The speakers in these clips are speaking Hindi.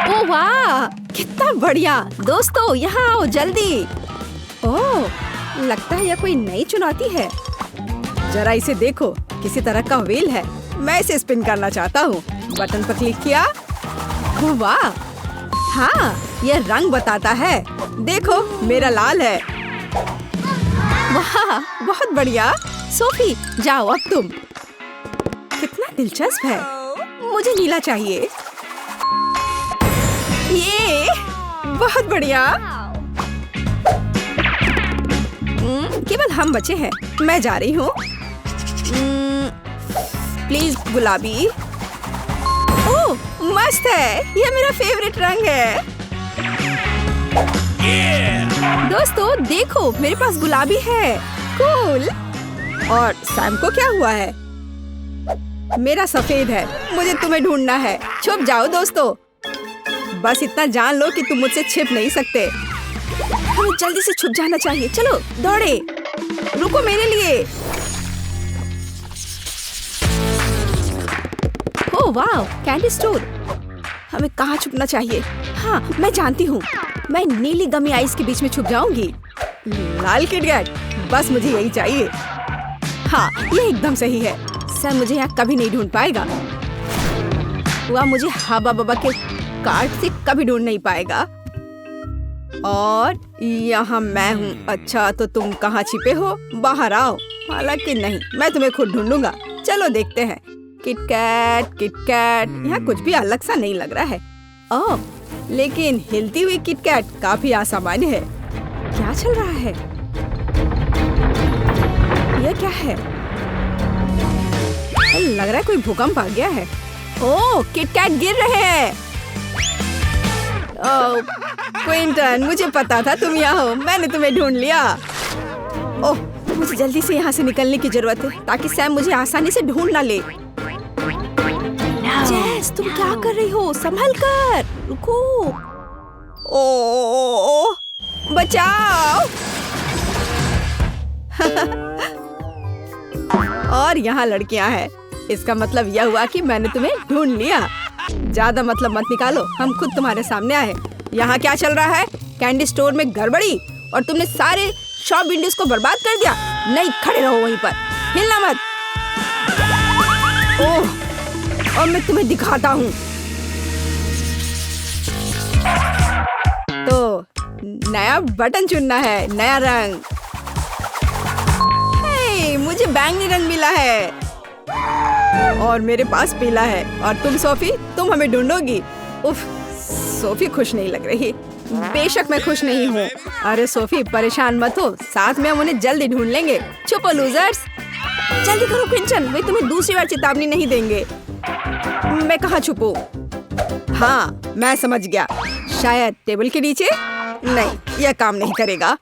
ओह वाह, कितना बढ़िया। दोस्तों यहाँ आओ जल्दी। ओह, लगता है यह कोई नई चुनौती है। जरा इसे देखो, किसी तरह का व्हील है। मैं इसे स्पिन करना चाहता हूँ। बटन पर क्लिक किया। ओह वाह, हाँ, यह रंग बताता है। देखो, मेरा लाल है। वाह, बहुत बढ़िया। सोफी, जाओ अब तुम। कितना दिलचस्प है। मुझे नीला चाहिए। ये बहुत बढ़िया। केवल हम बचे हैं। मैं जा रही हूँ। प्लीज गुलाबी। ओह, मस्त है। यह मेरा फेवरेट रंग है। दोस्तों देखो, मेरे पास गुलाबी है। कूल। और सैम को क्या हुआ है? मेरा सफेद है। मुझे तुम्हें ढूंढना है। छुप जाओ दोस्तों। बस इतना जान लो कि तुम मुझसे छिप नहीं सकते। हमें जल्दी से छुप जाना चाहिए। चलो दौड़े। रुको मेरे लिए। ओह वाह, कैंडी स्टोर। हमें कहाँ छुपना चाहिए? हाँ, मैं जानती हूँ। मैं नीली गमी आइस के बीच में छुप जाऊंगी। लाल किटकैट, बस मुझे यही चाहिए। हाँ, ये एकदम सही है। सर मुझे यहाँ कभी नहीं ढूंढ पाएगा। वह मुझे हवा बाबा के कार्ड से कभी ढूंढ नहीं पाएगा। और यहाँ मैं हूँ। अच्छा, तो तुम कहाँ छिपे हो? बाहर आओ। हालांकि नहीं, मैं तुम्हें खुद ढूंढूंगा। चलो देखते हैं। KitKat, KitKat. यहाँ कुछ भी अलग सा नहीं लग रहा है। ओह, लेकिन हिलती हुई किटकैट काफी असामान्य है। क्या चल रहा है? यह क्या है? लग रहा है कोई भूकंप आ गया है। ओह, किटकैट गिर रहे हैं। ओह, क्विंटन, मुझे पता था तुम यहाँ हो। मैंने तुम्हें ढूंढ लिया। ओह, मुझे जल्दी से यहाँ से निकलने की जरूरत है ताकि सैम मुझे आसानी से ढूंढ ना ले। जेस, तुम क्या कर रही हो? संभल कर। रुको। ओह, बचाओ। और यहाँ लड़कियाँ हैं। इसका मतलब यह हुआ कि मैंने तुम्हें ढूंढ लिया। ज्यादा मतलब मत निकालो। हम खुद तुम्हारे सामने आए। यहाँ क्या चल रहा है? कैंडी स्टोर में गड़बड़ी और तुमने सारे शॉप विंडोज को बर्बाद कर दिया। नहीं, खड़े रहो वहीं पर, हिलना मत। ओह, और मैं तुम्हें दिखाता हूँ। तो नया बटन चुनना है, नया रंग। हे, मुझे बैंगनी रंग मिला है और मेरे पास पीला है। और तुम सोफी, तुम हमें ढूंढोगी। उफ, सोफी खुश नहीं लग रही। बेशक मैं खुश नहीं हूँ। अरे सोफी, परेशान मत हो। साथ में हम उन्हें जल्दी ढूंढ लेंगे। छुपो लूजर्स। जल्दी करो क्विंटन, वे तुम्हें दूसरी बार चेतावनी नहीं देंगे। मैं कहाँ छुपूं? हाँ, मैं समझ गया। शायद टेबल के नीचे? नहीं, यह काम नहीं करेगा।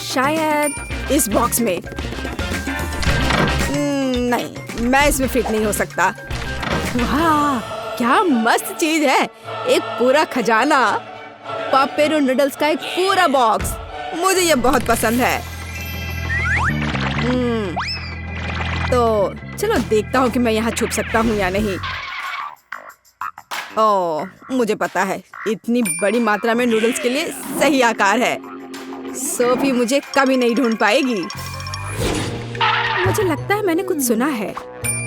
शायद इस बॉक्स में? नहीं, मैं इसमें फिट नहीं हो सकता। वाह, क्या मस्त चीज है। एक पूरा खजाना। पापेरो नूडल्स का एक पूरा बॉक्स। मुझे ये बहुत पसंद है। तो चलो देखता हूँ कि मैं यहाँ छुप सकता हूँ या नहीं। ओह, मुझे पता है। इतनी बड़ी मात्रा में नूडल्स के लिए सही आकार है। सोफी मुझे कभी नहीं ढूंढ पाएगी। मुझे लगता है मैंने कुछ सुना है।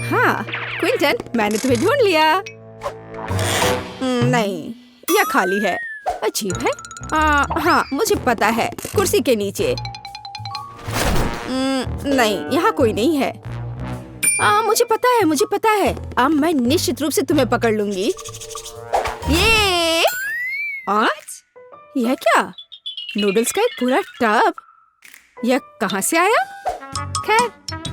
हाँ, क्विंटन, मैंने तुम्हें ढूंढ लिया। नहीं, यह खाली है। अजीब है। हाँ, मुझे पता है। कुर्सी के नीचे। नहीं, यहाँ कोई नहीं है। मुझे पता है, मुझे पता है। अब मैं निश्चित रूप से तुम्हें पकड़ लूंगी। ये यह क्या? नूडल्स का एक पूरा टब। यह कहाँ से आया? खैर,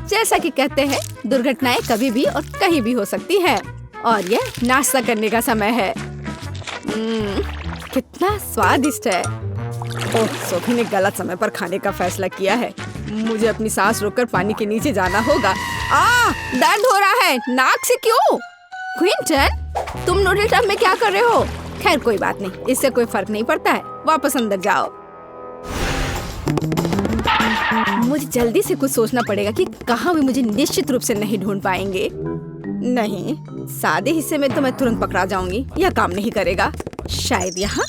जैसा कि कहते हैं, दुर्घटनाएं कभी भी और कहीं भी हो सकती है। और यह नाश्ता करने का समय है। कितना स्वादिष्ट है। ओह, सोफी ने गलत समय पर खाने का फैसला किया है। मुझे अपनी सांस रोककर पानी के नीचे जाना होगा। दर्द हो रहा है। नाक से क्यों? क्विंटन, तुम नूडल टब में क्या कर रहे हो? खैर कोई बात नहीं, इससे कोई फर्क नहीं पड़ता है। वापस अंदर जाओ। मुझे जल्दी से कुछ सोचना पड़ेगा कि कहाँ भी मुझे निश्चित रूप से नहीं ढूंढ पाएंगे। नहीं, सादे हिस्से में तो मैं तुरंत पकड़ा जाऊंगी। यह काम नहीं करेगा। शायद यहाँ।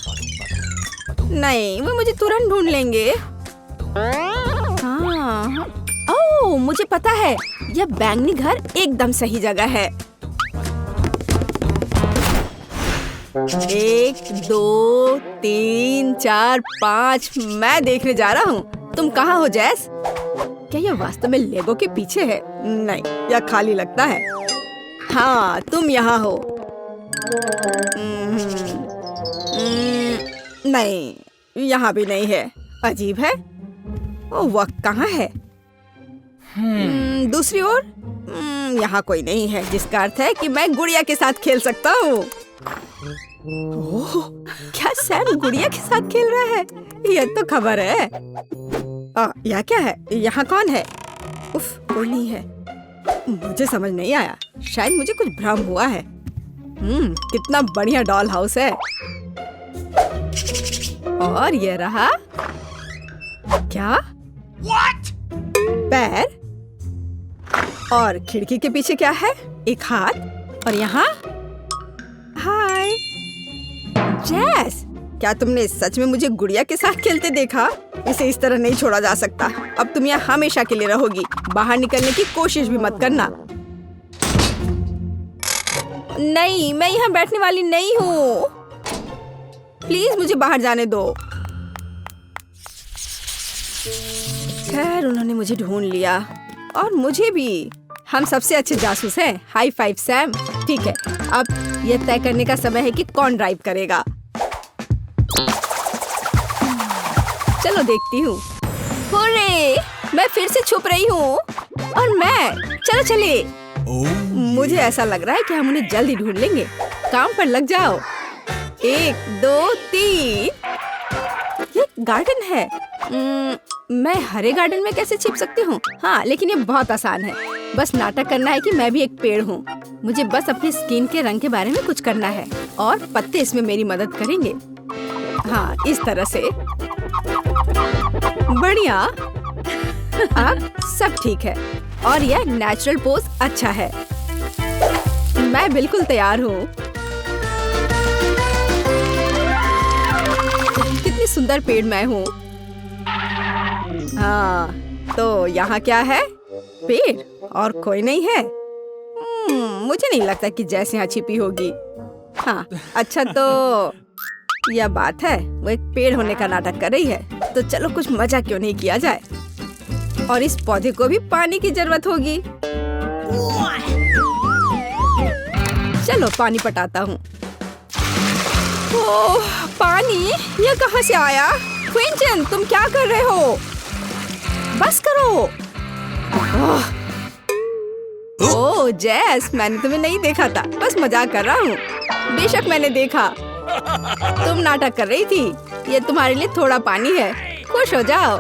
नहीं, वो मुझे तुरंत ढूंढ लेंगे। हाँ, ओह, मुझे पता है। यह बैंगनी घर एकदम सही जगह है। 1 2 3 4 5 मैं देखने जा रहा हूँ। तुम कहाँ हो जैस? क्या यह वास्तव में लेगो के पीछे है? नहीं, यह खाली लगता है। हाँ, तुम यहाँ हो। नहीं, यहाँ भी नहीं है। अजीब है। ओ, वह कहाँ है? दूसरी ओर। यहाँ कोई नहीं है, जिसका अर्थ है कि मैं गुड़िया के साथ खेल सकता हूँ। ओह, क्या सैम गुड़िया के साथ खेल रहा है? यह तो खबर है। यह क्या है? यहाँ कौन है? उफ, कोई नहीं है। मुझे समझ नहीं आया। शायद मुझे कुछ भ्रम हुआ है। कितना बढ़िया डॉल हाउस है। और ये रहा। क्या? What? पैर। और खिड़की के पीछे क्या है? एक हाथ। और यहाँ हाय जैस, क्या तुमने सच में मुझे गुड़िया के साथ खेलते देखा? इसे इस तरह नहीं छोड़ा जा सकता। अब तुम यहाँ हमेशा के लिए रहोगी। बाहर निकलने की कोशिश भी मत करना। नहीं, मैं यहाँ बैठने वाली नहीं हूँ। प्लीज मुझे बाहर जाने दो। खैर, उन्होंने मुझे ढूंढ लिया और मुझे भी। हम सबसे अच्छे जासूस हैं। High five Sam. ठीक है, अब यह तय करने का समय है कि कौन ड्राइव करेगा। चलो देखती हूँ। हुर्रे! मैं फिर से छुप रही हूँ। और मैं। चलो चले। मुझे ऐसा लग रहा है कि हम उन्हें जल्दी ढूंढ लेंगे। काम पर लग जाओ। 1 2 3। ये गार्डन है। मैं हरे गार्डन में कैसे छिप सकती हूँ? हाँ, लेकिन ये बहुत आसान है। बस नाटक करना है कि मैं भी एक पेड़ हूँ। मुझे बस अपनी स्किन के रंग के बारे में कुछ करना है और पत्ते इसमें मेरी मदद करेंगे। हाँ, इस तरह से। बढ़िया। अब सब ठीक है और यह नेचुरल पोज अच्छा है। मैं बिल्कुल तैयार हूँ। कितनी सुंदर पेड़ मैं हूँ। हाँ, तो यहाँ क्या है? पेड़ और कोई नहीं है। मुझे नहीं लगता कि जैसे यहाँ छिपी होगी। हाँ, अच्छा, तो यह बात है। वो एक पेड़ होने का नाटक कर रही है, तो चलो कुछ मजा क्यों नहीं किया जाए। और इस पौधे को भी पानी की जरूरत होगी। चलो पानी पटाता हूँ। ओह, पानी ये कहाँ से आया? क्विंटन, तुम क्या कर रहे हो? बस करो। ओह जैस, मैंने तुम्हें नहीं देखा था। बस मजाक कर रहा हूँ। बेशक मैंने देखा। तुम नाटक कर रही थी। ये तुम्हारे लिए थोड़ा पानी है। खुश हो जाओ।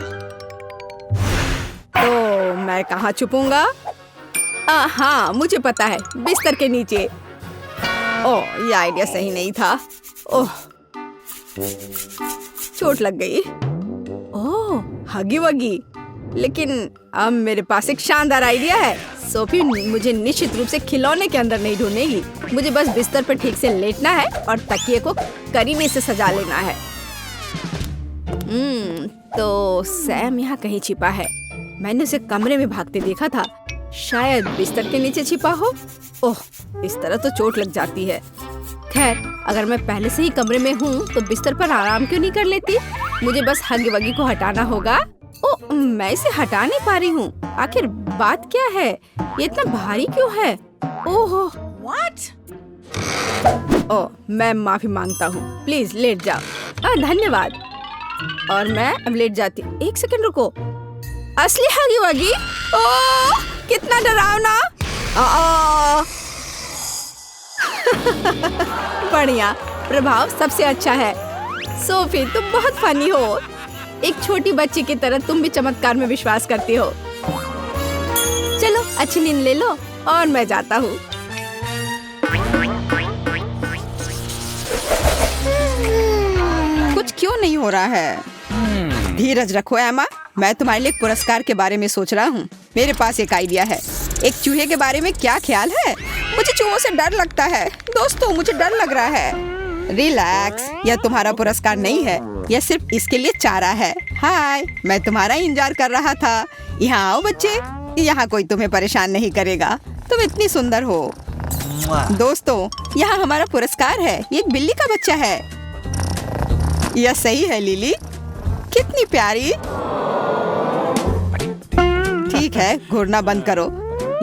तो मैं कहाँ छुपूंगा? हाँ, मुझे पता है, बिस्तर के नीचे। ओह, ये आइडिया सही नहीं था। ओह, चोट लग गई। ओह, हगी वगी। लेकिन अब मेरे पास एक शानदार आइडिया है। सोफी मुझे निश्चित रूप से खिलौने के अंदर नहीं ढूंढेगी। मुझे बस बिस्तर पर ठीक से लेटना है और तकिए को करीने से सजा लेना है। तो सैम यहाँ कहीं छिपा है। मैंने उसे कमरे में भागते देखा था। शायद बिस्तर के नीचे छिपा हो। ओह, इस तरह तो चोट लग जाती है। खैर, अगर मैं पहले से ही कमरे में हूँ तो बिस्तर पर आराम क्यों नहीं कर लेती? मुझे बस हगी वगी को हटाना होगा। ओह, मैं इसे हटा नहीं पा रही हूँ। आखिर बात क्या है? ये इतना भारी क्यों है? ओहो, व्हाट? ओह, मैं माफी मांगता हूँ। प्लीज लेट जाओ। धन्यवाद। और मैं अब लेट जाती। 1 सेकंड रुको। असली हगी वगी? ओह, कितना डरावना। बढ़िया, प्रभाव सबसे अच्छा है। सोफी, तुम बहुत फनी हो। एक छोटी बच्ची की तरह तुम भी चमत्कार में विश्वास करती हो। चलो अच्छी नींद ले लो और मैं जाता हूँ। कुछ क्यों नहीं हो रहा है? धीरज रखो एमा, मैं तुम्हारे लिए पुरस्कार के बारे में सोच रहा हूँ। मेरे पास एक आइडिया है। एक चूहे के बारे में क्या ख्याल है? मुझे चूहों से डर लगता है। दोस्तों, मुझे डर लग रहा है। रिलैक्स, यह तुम्हारा पुरस्कार नहीं है, यह सिर्फ इसके लिए चारा है। हाय, मैं तुम्हारा इंतजार कर रहा था। यहाँ आओ बच्चे, यहाँ कोई तुम्हें परेशान नहीं करेगा। तुम इतनी सुंदर हो। दोस्तों, यहाँ हमारा पुरस्कार है। ये एक बिल्ली का बच्चा है। यह सही है लिली, कितनी प्यारी। ठीक है, घूरना बंद करो।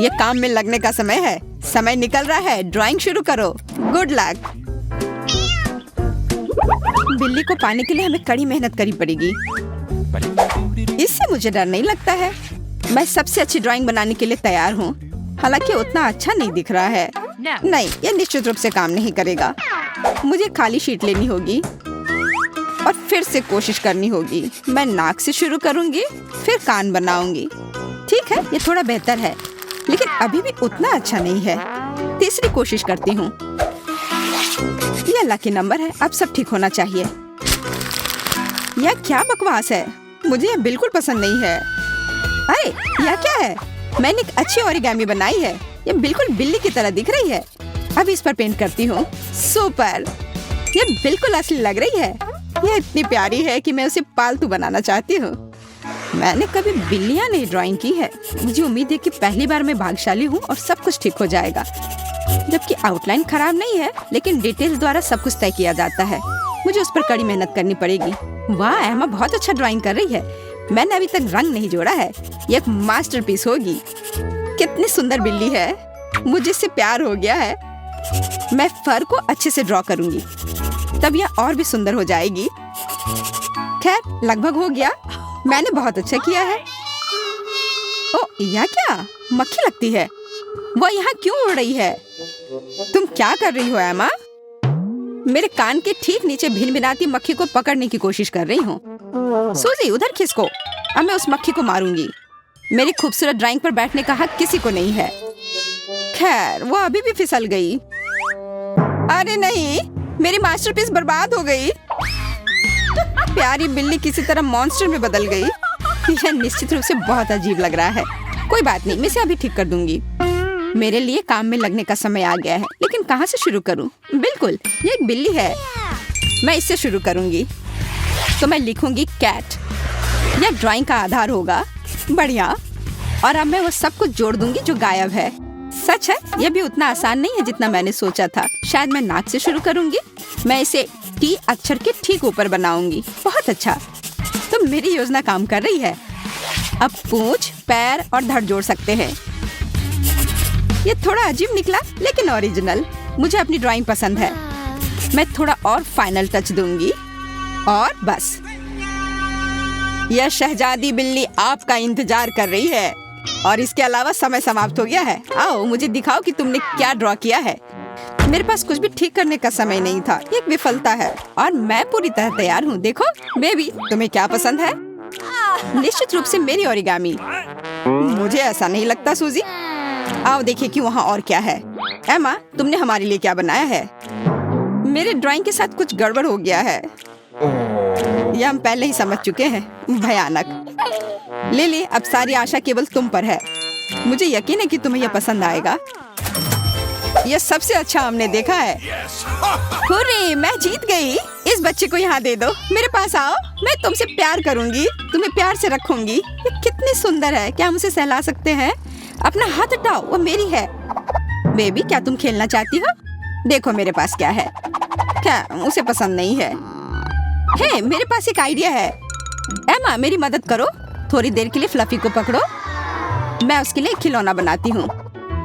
ये काम में लगने का समय है। समय निकल रहा है, ड्राइंग शुरू करो। Good luck. बिल्ली को पाने के लिए हमें कड़ी मेहनत करनी पड़ेगी। इससे मुझे डर नहीं लगता है। मैं सबसे अच्छी ड्राइंग बनाने के लिए तैयार हूँ। हालांकि उतना अच्छा नहीं दिख रहा है। नहीं, यह निश्चित रूप से काम नहीं करेगा। मुझे खाली शीट लेनी होगी और फिर से कोशिश करनी होगी। मैं नाक से शुरू करूंगी, फिर कान बनाऊंगी। ठीक है, ये थोड़ा बेहतर है, लेकिन अभी भी उतना अच्छा नहीं है। तीसरी कोशिश करती हूँ। यह लकी नंबर है, अब सब ठीक होना चाहिए। यह क्या बकवास है? मुझे यह बिल्कुल पसंद नहीं है। अरे, यह क्या है? मैंने एक अच्छी ओरिगामी बनाई है। यह बिल्कुल बिल्ली की तरह दिख रही है। अब इस पर पेंट करती हूँ। सुपर, यह बिल्कुल असली लग रही है। यह इतनी प्यारी है कि मैं उसे पालतू बनाना चाहती हूँ। मैंने कभी बिल्लियाँ नहीं ड्राइंग की है। मुझे उम्मीद है कि पहली बार मैं भाग्यशाली हूँ और सब कुछ ठीक हो जाएगा। जबकि आउटलाइन खराब नहीं है, लेकिन डिटेल्स द्वारा सब कुछ तय किया जाता है। मुझे उस पर कड़ी मेहनत करनी पड़ेगी। वाह, एमा बहुत अच्छा ड्राइंग कर रही है। मैंने अभी तक रंग नहीं जोड़ा है। ये एक मास्टरपीस होगी। कितनी सुंदर बिल्ली है, मुझे इससे प्यार हो गया है। मैं फर को अच्छे से ड्रॉ करूंगी, तब यह और भी सुंदर हो जाएगी। खैर, लगभग हो गया। मैंने बहुत अच्छा किया है। ओ, यह क्या? मक्खी लगती है। वो यहाँ क्यों उड़ रही है? तुम क्या कर रही हो एमा? मेरे कान के ठीक नीचे भिनभिनाती मक्खी को पकड़ने की कोशिश कर रही हूँ। सूजी, उधर खिसको। अब मैं उस मक्खी को मारूंगी। मेरी खूबसूरत ड्राइंग पर बैठने का हक किसी को नहीं है। खैर, वो अभी भी फिसल गई। अरे नहीं, मेरी मास्टरपीस बर्बाद हो गई। प्यारी बिल्ली किसी तरह मॉन्स्टर में बदल गई। यह निश्चित रूप से बहुत अजीब लग रहा है। कोई बात नहीं, मैं इसे अभी ठीक कर दूंगी। मेरे लिए काम में लगने का समय आ गया है, लेकिन कहाँ से शुरू करूँ? बिल्कुल, ये एक बिल्ली है। मैं इससे शुरू करूंगी। तो मैं लिखूंगी कैट। यह ड्राइंग का आधार होगा। बढ़िया। और अब मैं वो सब कुछ जोड़ दूंगी जो गायब है। सच है, यह भी उतना आसान नहीं है जितना मैंने सोचा था। शायद मैं नाक से शुरू करूंगी। मैं इसे टी अक्षर के ठीक ऊपर बनाऊंगी। बहुत अच्छा, तो मेरी योजना काम कर रही है। अब पूंछ, पैर और धड़ जोड़ सकते हैं। ये थोड़ा अजीब निकला, लेकिन ओरिजिनल। मुझे अपनी ड्राइंग पसंद है। मैं थोड़ा और फाइनल टच दूंगी और बस। यह शहजादी बिल्ली आपका इंतजार कर रही है और इसके अलावा समय समाप्त हो गया है। आओ, मुझे दिखाओ कि तुमने क्या ड्रॉ किया है। मेरे पास कुछ भी ठीक करने का समय नहीं था। ये एक विफलता है और मैं पूरी तरह तैयार हूँ। देखो बेबी, तुम्हें क्या पसंद है? निश्चित रूप से मेरी ओरिगामी। मुझे ऐसा नहीं लगता सूजी। आओ देखिए कि वहाँ और क्या है। एमा, तुमने हमारे लिए क्या बनाया है? मेरे ड्राइंग के साथ कुछ गड़बड़ हो गया है। यह हम पहले ही समझ चुके हैं। भयानक। लिली, अब सारी आशा केवल तुम पर है। मुझे यकीन है कि तुम्हें यह पसंद आएगा। यह सबसे अच्छा हमने देखा है। हुर्रे, मैं जीत गई। इस बच्चे को यहाँ दे दो। मेरे पास आओ, मैं तुमसे प्यार करूंगी, तुम्हें प्यार से रखूंगी। ये कितनी सुंदर है। क्या हम उसे सहला सकते हैं? अपना हाथ हटाओ, वो मेरी है। बेबी, क्या तुम खेलना चाहती हो? देखो मेरे पास क्या है। क्या उसे पसंद नहीं है? हे, मेरे पास एक आइडिया है। एमा, मेरी मदद करो। थोड़ी देर के लिए फ्लफी को पकड़ो। मैं उसके लिए खिलौना बनाती हूँ।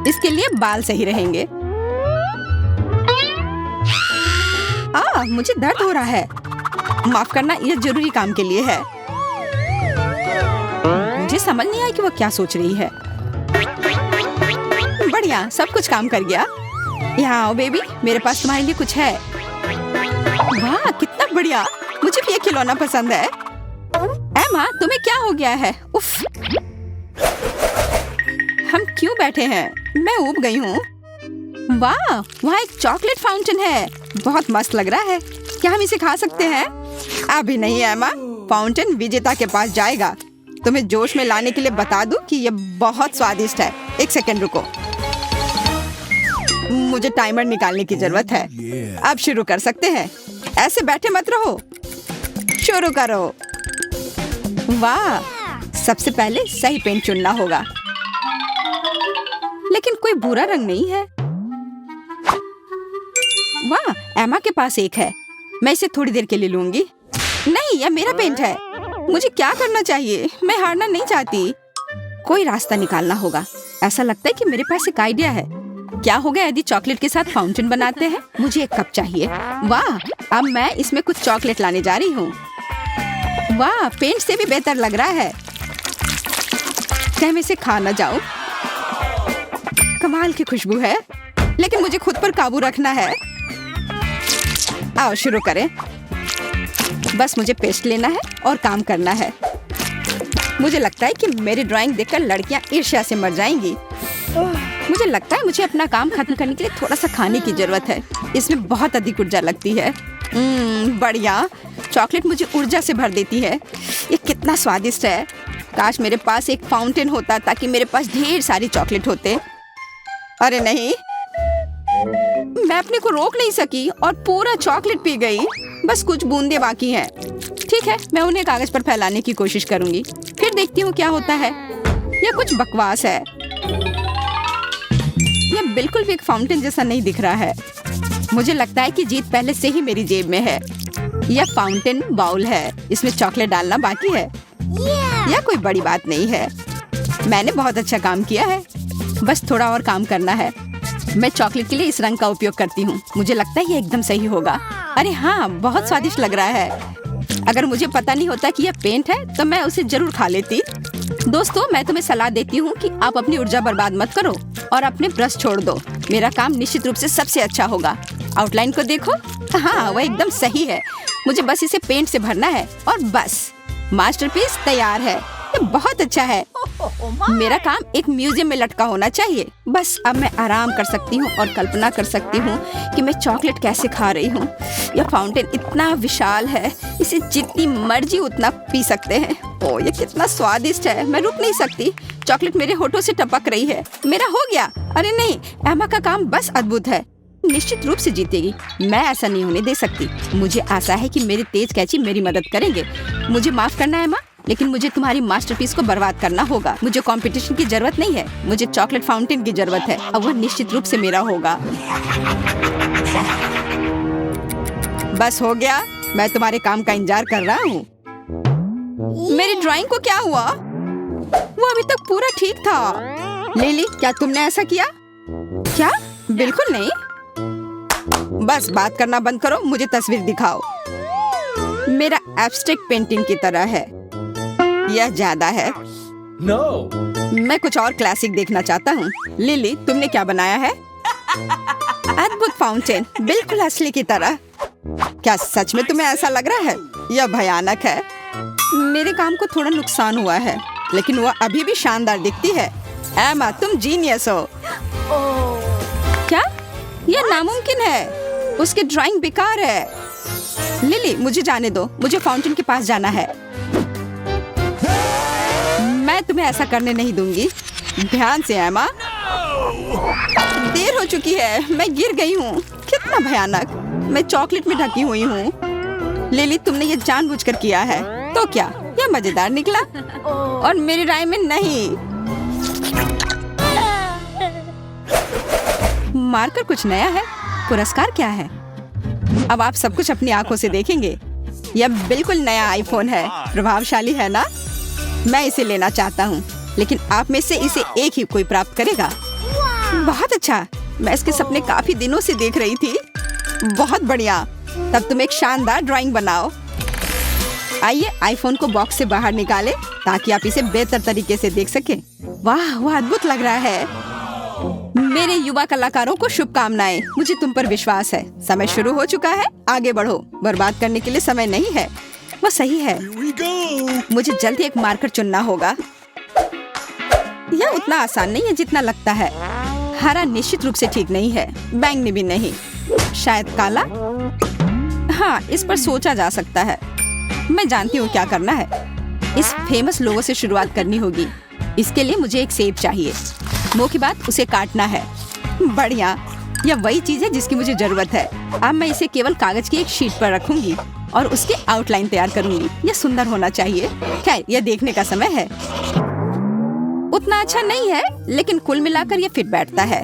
इसके लिए बाल सही रहेंगे। मुझे दर्द हो रहा है। माफ करना, यह जरूरी काम के लिए है। मुझे समझ नहीं आया कि वो क्या सोच रही है। बढ़िया, सब कुछ काम कर गया। यहाँ आओ बेबी, मेरे पास तुम्हारे लिए कुछ है। वाह, कितना बढ़िया। मुझे भी ये खिलौना पसंद है। एमा, तुम्हें क्या हो गया है? उफ, हम क्यों बैठे हैं? मैं ऊब गई हूँ। वाह, वहाँ एक चॉकलेट फाउंटेन है। बहुत मस्त लग रहा है। क्या हम इसे खा सकते हैं? अभी नहीं एमा, फाउंटेन विजेता के पास जाएगा। तुम्हें जोश में लाने के लिए बता दूं कि यह बहुत स्वादिष्ट है। एक सेकंड रुको, मुझे टाइमर निकालने की जरूरत है। अब शुरू कर सकते हैं। ऐसे बैठे मत रहो, शुरू करो। वाह, सबसे पहले सही पेंट चुनना होगा, लेकिन कोई बुरा रंग नहीं है। वाह, एमा के पास एक है, मैं इसे थोड़ी देर के लिए लूंगी। नहीं, यह मेरा पेंट है। मुझे क्या करना चाहिए? मैं हारना नहीं चाहती। कोई रास्ता निकालना होगा। ऐसा लगता है कि मेरे पास एक आइडिया है। क्या होगा यदि चॉकलेट के साथ फाउंटेन बनाते हैं? मुझे एक कप चाहिए। वाह, अब मैं इसमें कुछ चॉकलेट लाने जा रही हूँ। वाह, पेंट से भी बेहतर लग रहा है। क्या मैं इसे खा ना जाऊं? कमाल की खुशबू है, लेकिन मुझे खुद पर काबू रखना है। आओ शुरू करें। बस मुझे पेस्ट लेना है और काम करना है। मुझे लगता है कि मेरी ड्राइंग देखकर लड़कियां ईर्ष्या से मर जाएंगी। मुझे लगता है मुझे अपना काम खत्म करने के लिए थोड़ा सा खाने की जरूरत है। इसमें बहुत अधिक ऊर्जा लगती है। बढ़िया, चॉकलेट मुझे ऊर्जा से भर देती है। ये कितना स्वादिष्ट है। काश मेरे पास एक फाउंटेन होता ताकि मेरे पास ढेर सारी चॉकलेट होते। अरे नहीं, मैं अपने को रोक नहीं सकी और पूरा चॉकलेट पी गई। बस कुछ बूंदे बाकी हैं। ठीक है, मैं उन्हें कागज पर फैलाने की कोशिश करूंगी, फिर देखती हूँ क्या होता है। यह कुछ बकवास है। यह बिल्कुल भी एक फाउंटेन जैसा नहीं दिख रहा है। मुझे लगता है कि जीत पहले से ही मेरी जेब में है। यह फाउंटेन बाउल है, इसमें चॉकलेट डालना बाकी है। यह कोई बड़ी बात नहीं है। मैंने बहुत अच्छा काम किया है, बस थोड़ा और काम करना है। मैं चॉकलेट के लिए इस रंग का उपयोग करती हूँ। मुझे लगता है ये एकदम सही होगा। अरे हाँ, बहुत स्वादिष्ट लग रहा है। अगर मुझे पता नहीं होता कि यह पेंट है तो मैं उसे जरूर खा लेती। दोस्तों, मैं तुम्हें सलाह देती हूँ कि आप अपनी ऊर्जा बर्बाद मत करो और अपने ब्रश छोड़ दो। मेरा काम निश्चित रूप से सबसे अच्छा होगा। आउटलाइन को देखो, हाँ वह एकदम सही है। मुझे बस इसे पेंट से भरना है और बस मास्टरपीस तैयार है। ये बहुत अच्छा है। मेरा काम एक म्यूजियम में लटका होना चाहिए। बस अब मैं आराम कर सकती हूँ और कल्पना कर सकती हूँ कि मैं चॉकलेट कैसे खा रही हूँ। यह फाउंटेन इतना विशाल है, इसे जितनी मर्जी उतना पी सकते हैं। ओह, ये कितना स्वादिष्ट है। मैं रुक नहीं सकती। चॉकलेट मेरे होठों से टपक रही है। मेरा हो गया। अरे नहीं, एमा का काम बस अद्भुत है। निश्चित रूप से जीतेगी। मैं ऐसा नहीं होने दे सकती। मुझे आशा है कि मेरे तेज कैची मेरी मदद करेंगे। मुझे माफ करना है एमा, लेकिन मुझे तुम्हारी मास्टरपीस को बर्बाद करना होगा। मुझे कंपटीशन की जरूरत नहीं है, मुझे चॉकलेट फाउंटेन की जरूरत है। अब वह निश्चित रूप से मेरा होगा। बस हो गया। मैं तुम्हारे काम का इंतजार कर रहा हूँ। मेरी ड्राइंग को क्या हुआ? वो अभी तक पूरा ठीक था। लिली, क्या तुमने ऐसा किया? क्या? बिल्कुल नहीं। बस बात करना बंद करो, मुझे तस्वीर दिखाओ। मेरा एब्स्ट्रैक्ट पेंटिंग की तरह है। यह ज्यादा है। मैं कुछ और क्लासिक देखना चाहता हूँ। लिली, तुमने क्या बनाया है? अद्भुत फाउंटेन, बिल्कुल असली की तरह। क्या सच में तुम्हें ऐसा लग रहा है? यह भयानक है। मेरे काम को थोड़ा नुकसान हुआ है, लेकिन वह अभी भी शानदार दिखती है। एमा, तुम जीनियस हो। क्या? यह नामुमकिन है। उसकी ड्राइंग बेकार है। लिली, मुझे जाने दो। मुझे फाउंटेन के पास जाना है। मैं तुम्हें ऐसा करने नहीं दूंगी। ध्यान से एमा। देर हो चुकी है, मैं गिर गई हूँ। कितना भयानक। मैं चॉकलेट में ढकी हुई हूँ। लिली, तुमने ये जानबूझकर किया है। तो क्या यह मजेदार निकला? और मेरी राय में नहीं। मार्कर कुछ नया है। पुरस्कार क्या है? अब आप सब कुछ अपनी आंखों से देखेंगे। यह बिल्कुल नया आईफोन है। प्रभावशाली है ना? मैं इसे लेना चाहता हूँ, लेकिन आप में से इसे एक ही कोई प्राप्त करेगा। बहुत अच्छा। मैं इसके सपने काफी दिनों से देख रही थी। बहुत बढ़िया। तब तुम एक शानदार ड्राइंग बनाओ। आइए आईफोन को बॉक्स से बाहर निकालें ताकि आप इसे बेहतर तरीके से देख सकें। वाह, वह अद्भुत लग रहा है। मेरे युवा कलाकारों को शुभकामनाएं। मुझे तुम पर विश्वास है। समय शुरू हो चुका है। आगे बढ़ो। बर्बाद करने के लिए समय नहीं है। वह सही है। मुझे जल्द ही एक मार्कर चुनना होगा। यह उतना आसान नहीं है जितना लगता है। हरा निश्चित रूप से ठीक नहीं है, बैंगनी भी नहीं। शायद काला? हाँ, इस पर सोचा जा सकता है। मैं जानती हूँ क्या करना है। इस फेमस लोगो से शुरुआत करनी होगी। इसके लिए मुझे एक सेब चाहिए। मुंह की बात उसे काटना है। बढ़िया, यह वही चीज है जिसकी मुझे जरूरत है। अब मैं इसे केवल कागज की एक शीट पर रखूंगी और उसकी आउटलाइन तैयार करूंगी। यह सुंदर होना चाहिए। खैर, यह देखने का समय है। उतना अच्छा नहीं है, लेकिन कुल मिलाकर यह फिट बैठता है।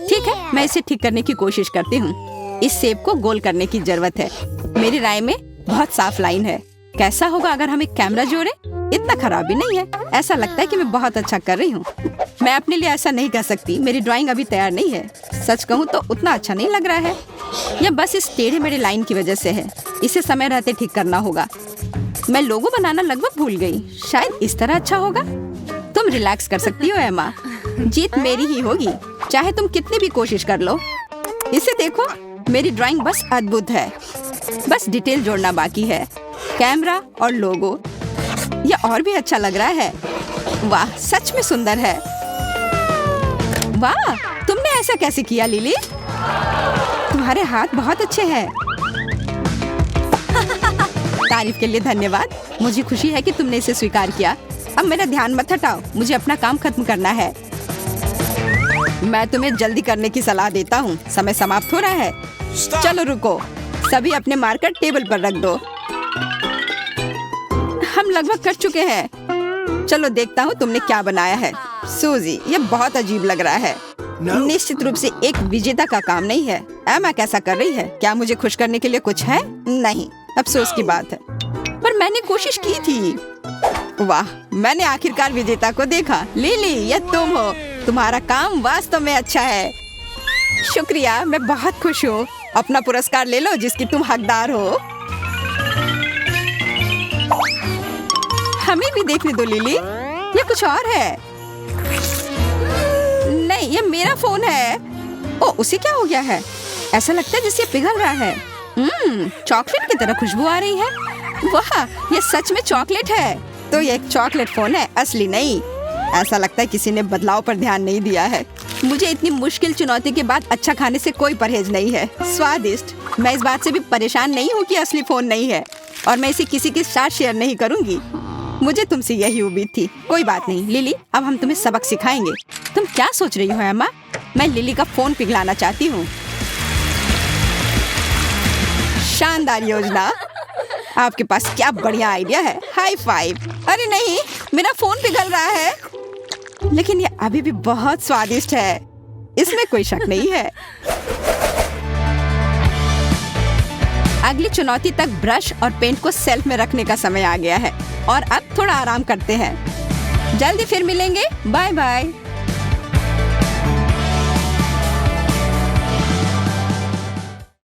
ठीक है, मैं इसे ठीक करने की कोशिश करती हूँ। इस शेप को गोल करने की जरूरत है। मेरी राय में बहुत साफ लाइन है। कैसा होगा अगर हम एक कैमरा जोड़े? इतना खराब भी नहीं है। ऐसा लगता है कि मैं बहुत अच्छा कर रही हूँ। मैं अपने लिए ऐसा नहीं कह सकती। मेरी ड्राइंग अभी तैयार नहीं है। सच कहूँ तो उतना अच्छा नहीं लग रहा है। यह बस इस टेढ़े मेढ़े लाइन की वजह से है। इसे समय रहते ठीक करना होगा। मैं लोगो बनाना लगभग भूल गई। शायद इस तरह अच्छा होगा। तुम रिलैक्स कर सकती हो एमा। जीत मेरी ही होगी, चाहे तुम कितनी भी कोशिश कर लो। इसे देखो, मेरी ड्राइंग बस अद्भुत है। बस डिटेल जोड़ना बाकी है। कैमरा और लोगो, यह और भी अच्छा लग रहा है। वाह, सच में सुंदर है। वाह, तुमने ऐसा कैसे किया लिली? तुम्हारे हाथ बहुत अच्छे हैं। तारीफ के लिए धन्यवाद। मुझे खुशी है कि तुमने इसे स्वीकार किया। अब मेरा ध्यान मत हटाओ, मुझे अपना काम खत्म करना है। मैं तुम्हें जल्दी करने की सलाह देता हूँ। समय समाप्त हो रहा है। चलो रुको, सभी अपने मार्कर टेबल पर रख दो। हम लगभग कर चुके हैं। चलो देखता हूँ तुमने क्या बनाया है। सूजी, ये बहुत अजीब लग रहा है। निश्चित रूप से एक विजेता का काम नहीं है। एमा कैसा कर रही है? क्या मुझे खुश करने के लिए कुछ है? नहीं, अफसोस की बात है। पर मैंने कोशिश की थी। वाह, मैंने आखिरकार विजेता को देखा। लिली, यह तुम हो। तुम्हारा काम वास्तव में अच्छा है। शुक्रिया, मैं बहुत खुश हूँ। अपना पुरस्कार ले लो जिसकी तुम हकदार हो। हमें भी देखने दो लिली। ये कुछ और है। नहीं, ये मेरा फोन है। ओ, उसे क्या हो गया है? ऐसा लगता है जैसे पिघल रहा है। चॉकलेट की तरह खुशबू आ रही है। वाह, ये सच में चॉकलेट है। तो ये एक चॉकलेट फोन है, असली नहीं। ऐसा लगता है किसी ने बदलाव पर ध्यान नहीं दिया है। मुझे इतनी मुश्किल चुनौती के बाद अच्छा खाने से कोई परहेज नहीं है। स्वादिष्ट। मैं इस बात से भी परेशान नहीं हूँ कि असली फोन नहीं है और मैं इसे किसी के साथ शेयर नहीं करूँगी। मुझे तुमसे यही उम्मीद थी। कोई बात नहीं लिली, अब हम तुम्हें सबक सिखाएंगे। तुम क्या सोच रही हो एमा? मैं लिली का फोन पिघलाना चाहती हूँ। शानदार योजना। आपके पास क्या बढ़िया आइडिया है। High five. अरे नहीं, मेरा फोन पिघल रहा है। लेकिन ये अभी भी बहुत स्वादिष्ट है, इसमें कोई शक नहीं है। अगली चुनौती तक ब्रश और पेंट को सेल्फ में रखने का समय आ गया है और अब थोड़ा आराम करते हैं। जल्दी फिर मिलेंगे। Bye bye.